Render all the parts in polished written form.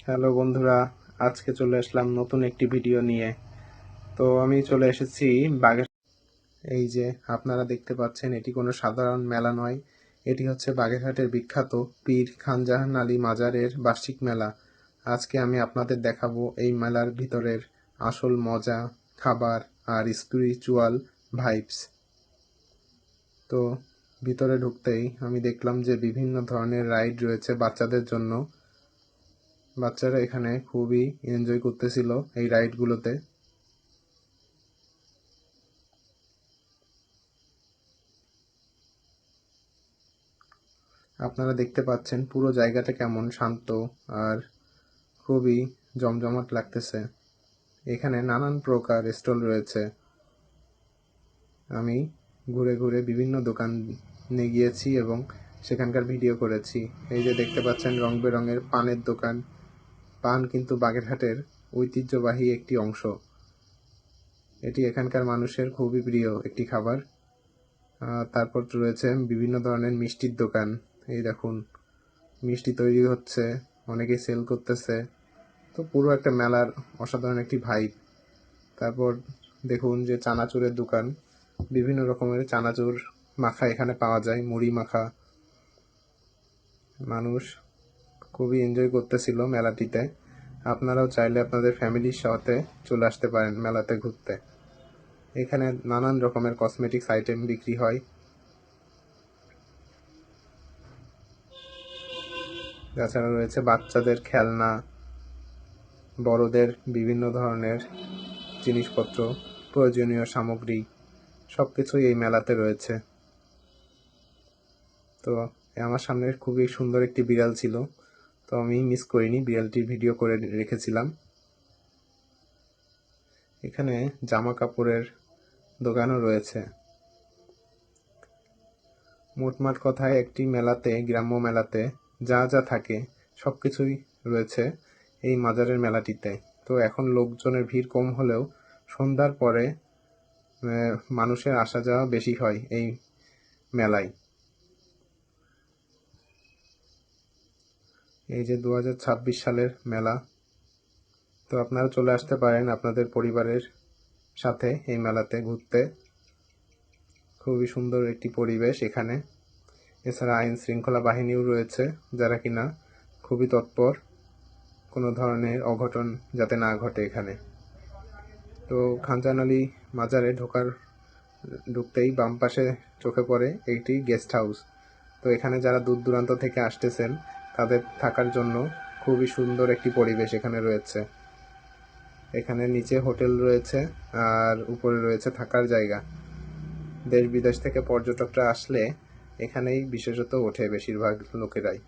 Hello বন্ধুরা, আজকে চলে আসলাম নতুন একটি ভিডিও নিয়ে। তো আমি চলে এসেছি বাগের। এই যে আপনারা দেখতে পাচ্ছেন, এটি কোনো সাধারণ মেলা নয়। এটি হচ্ছে বাগেরহাটের বিখ্যাত পীর খানজাহান আলী মাজারের বার্ষিক মেলা। আজকে আমি আপনাদের দেখাবো এই মেলার ভিতরের আসল মজা, খাবার আর স্পিরিচুয়াল ভাইবস। তো ভিতরে ঢুকতেই আমি দেখলাম যে বিভিন্ন ধরনের রাইড রয়েছে বাচ্চাদের জন্য। বাচ্চারা এখানে খুবই এনজয় করতেছিল এই রাইডগুলোতে। আপনারা দেখতে পাচ্ছেন পুরো জায়গাটা কেমন শান্ত আর খুবই জমজমাট লাগতেছে। এখানে নানান প্রকার স্টল রয়েছে। আমি ঘুরে ঘুরে বিভিন্ন দোকানে গিয়েছি এবং সেখানকার ভিডিও করেছি। এই যে দেখতে পাচ্ছেন রং বেরঙের পানের দোকান। পান কিন্তু বাগেরহাটের ঐতিহ্যবাহী একটি অংশ। এটি এখানকার মানুষের খুবই প্রিয় একটি খাবার। তারপর রয়েছে বিভিন্ন ধরনের মিষ্টির দোকান। এই দেখুন, মিষ্টি তৈরি হচ্ছে, অনেকেই সেল করতেছে। তো পুরো একটা মেলার অসাধারণ একটি ভাইব। তারপর দেখুন যে চানাচুরের দোকান, বিভিন্ন রকমের চানাচুর মাখা এখানে পাওয়া যায়, মুড়ি মাখা। মানুষ খুবই এনজয় করতেছিল মেলাটিতে। আপনারাও চাইলে আপনাদের ফ্যামিলির সাথে চলে আসতে পারেন মেলাতে ঘুরতে। এখানে নানান রকমের কসমেটিক্স আইটেম বিক্রি হয়। তাছাড়া রয়েছে বাচ্চাদের খেলনা, বড়দের বিভিন্ন ধরনের জিনিসপত্র, প্রয়োজনীয় সামগ্রী সবকিছুই এই মেলাতে রয়েছে। তো আমার সামনে খুবই সুন্দর একটি বিড়াল ছিল, তো আমি মিস করিনি, বিড়ালটির ভিডিও করে রেখেছিলাম। এখানে জামা কাপড়ের দোকানও রয়েছে। মোটমাট কথায় একটি মেলাতে, গ্রাম্য মেলাতে যা যা থাকে সবকিছুই রয়েছে এই মাজারের মেলাটিতে। তো এখন লোকজনের ভিড় কম হলেও সন্ধ্যার পরে মানুষের আসা যাওয়া বেশি হয় এই মেলায়। এই যে 2026 সালের মেলা। তো আপনারা চলে আসতে পারেন আপনাদের পরিবারের সাথে এই মেলাতে ঘুরতে। খুবই সুন্দর একটি পরিবেশ এখানে। এছাড়া আইন শৃঙ্খলা বাহিনীও রয়েছে, যারা কিনা খুবই তৎপর কোনো ধরনের অঘটন যাতে না ঘটে এখানে। তো খানজাহান আলী মাজারে ঢুকতেই বাম পাশে চোখে পড়ে একটি গেস্ট হাউস। তো এখানে যারা দূর দূরান্ত থেকে আসতেছেন তাদের থাকার জন্য খুবই সুন্দর একটি পরিবেশ এখানে রয়েছে। এখানে নিচে হোটেল রয়েছে আর উপরে রয়েছে থাকার জায়গা। দেশ বিদেশ থেকে পর্যটকরা আসলে এখানেই বিশেষত ওঠে বেশিরভাগ লোকেরাই।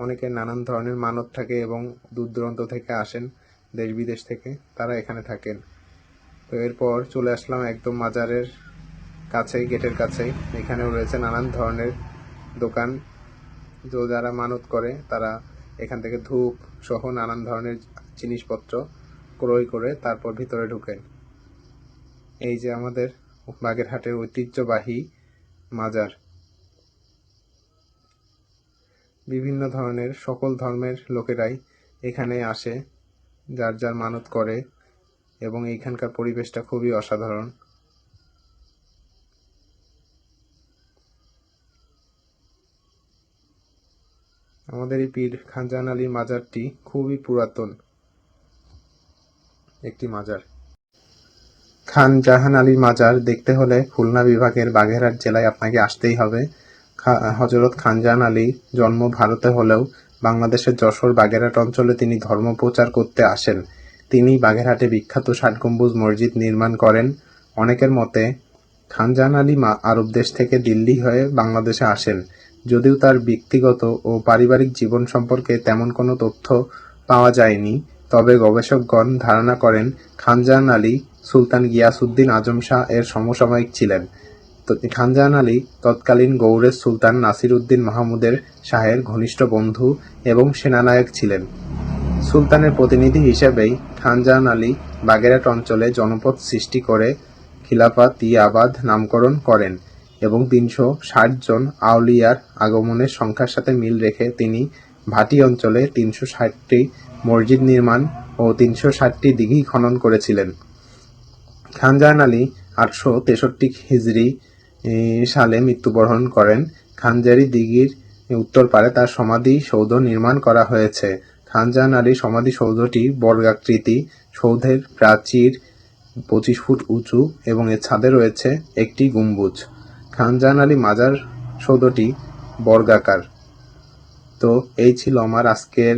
অনেকের নানান ধরনের মানত থাকে এবং দূর দূরান্ত থেকে আসেন দেশ বিদেশ থেকে, তারা এখানে থাকেন। তো এরপর চলে আসলাম একদম মাজারের কাছেই, গেটের কাছেই। এখানেও রয়েছে নানান ধরনের দোকান। তো যারা মানত করে তারা এখান থেকে ধূপ সহ নানান ধরনের জিনিসপত্র ক্রয় করে তারপর ভিতরে ঢুকেন। এই যে আমাদের বাগেরহাটের ঐতিহ্যবাহী মাজার। বিভিন্ন ধরনের সকল ধর্মের লোকেরাই এখানে আসে, যার যার মানত করে, এবং এইখানকার পরিবেশটা খুবই অসাধারণ। আমাদের এই পীর খানজাহান আলী মাজারটি খুবই পুরাতন একটি মাজার। খানজাহান আলী মাজার দেখতে হলে খুলনা বিভাগের বাগেরহাট জেলায় আপনাকে আসতেই হবে। হযরত খানজাহান আলী জন্ম ভারতে হলেও বাংলাদেশের যশোর বাগেরহাট অঞ্চলে তিনি ধর্ম প্রচার করতে আসেন। তিনি বাগেরহাটে বিখ্যাত ৬০ গম্বুজ মসজিদ নির্মাণ করেন। অনেকের মতে খানজাহান আলী আরব দেশ থেকে দিল্লি হয়ে বাংলাদেশে আসেন। যদিও তার ব্যক্তিগত ও পারিবারিক জীবন সম্পর্কে তেমন কোনো তথ্য পাওয়া যায়নি, তবে গবেষকগণ ধারণা করেন খানজাহান আলী সুলতান গিয়াসউদ্দিন আজম শাহ এর সমসাময়িক ছিলেন। খানজাহান আলী তৎকালীন গৌড়ের সুলতান নাসির উদ্দিন মাহমুদের শাহের ঘনিষ্ঠ বন্ধু এবং সেনানায়ক ছিলেন। সুলতানের প্রতিনিধি হিসেবেই খানজাহান আলী বাগেরহাট অঞ্চলে জনপদ সৃষ্টি করে খিলাফত-ই-আবাদ নামকরণ করেন এবং ৩৬০ জন আউলিয়ার আগমনের সংখ্যার সাথে মিল রেখে তিনি ভাটি অঞ্চলে 360টি মসজিদ নির্মাণ ও 360টি দিঘি খনন করেছিলেন। খান জাহান আলী 863 হিজরি সালে মৃত্যুবরণ করেন। খানজারি দিঘির উত্তর পারে তার সমাধি সৌধ নির্মাণ করা হয়েছে। খান জাহান আলীর সমাধিসৌধটি বর্গাকৃতি, সৌধের প্রাচীর 25 ফুট উঁচু এবং এর ছাদে রয়েছে একটি গম্বুজ। খান জাহান আলী মাজার সৌধটি বর্গাকার। তো এই ছিল আমার আজকের